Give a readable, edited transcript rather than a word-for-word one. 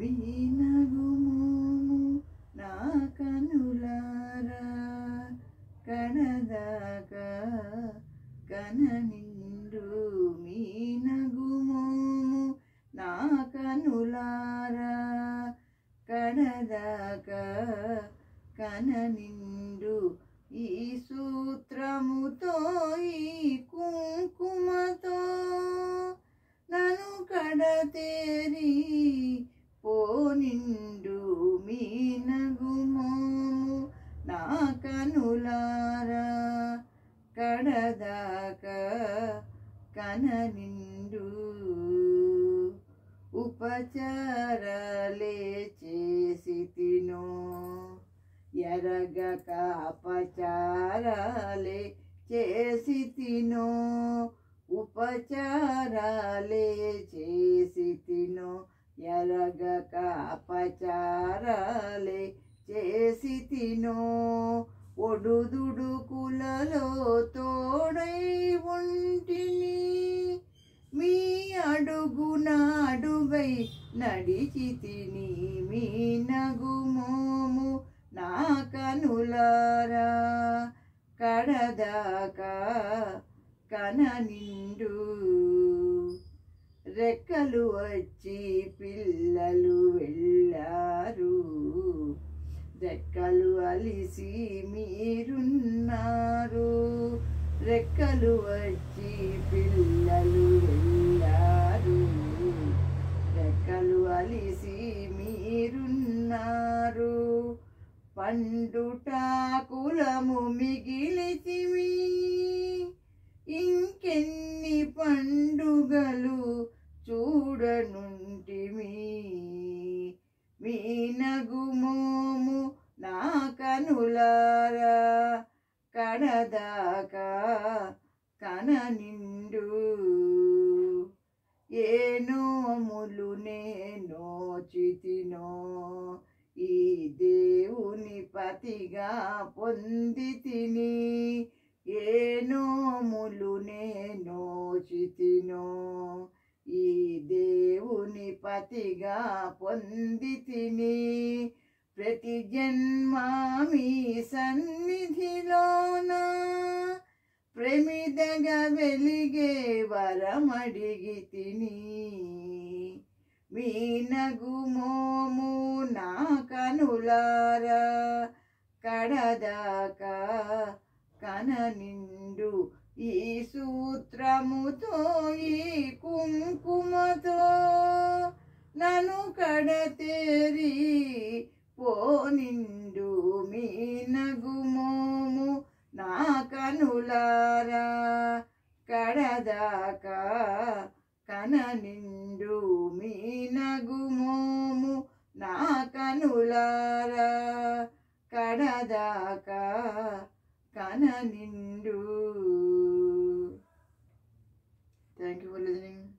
మీనగుమోము నా కనులారా కడదాకా కననిండు మీనగుమోము నా కనులారా కడదాకా కననిండు ఈ సూత్రముతో ఈ కుంకుమతో నన్ను కడతేరి పోనిండు మీనగుమోము నా కనులారా కడదాకా కననిండు ఉపచారాలే చేసి తినో ఎరగక అపచారాలే చేసి తినో ఉపచారాలే చేసి తినో ఎరగక అపచారాలే చేసి తినో ఒడుదుడుకులలో తోడై ఉంటిని మీ అడుగున అడుగై నడిచి తిని మీనగుమోము నా కనులారా కడదాకా కననిండు రెక్కలు వచ్చి పిల్లలు వెళ్ళారు రెక్కలు అలిసి మీరున్నారు రెక్కలు వచ్చి పిల్లలు వెళ్ళారు రెక్కలు అలిసి మీరున్నారు పండుటాకులము మిగిలితివి ఇంకెన్ని పండుగలు చూడనుంటిమి మీనగుమోము నా కనులారా కడదాకా కననిండు ఏ నోములు నేను నోచితినో ఈ దేవుని పతిగా పొందితిని ఏ నోములు నేను నోచితినో ఈ దేవుని పతిగా పొందితిని ప్రతి జన్మా మీ సన్నిధిలోన ప్రమిదగా వెలిగే వరమడిగి తిని మీనగుమోము నా కనులారా కడదాకా కననిండు ఈ సూత్రముతో ఈ కుంకుమతో నన్ను కడతేరి పోనిండు మీనగుమోము నా కనులారా కడదాకా కననిండు మీనగుమోము నా కనులారా కడదాకా కననిండు. Thank you for listening.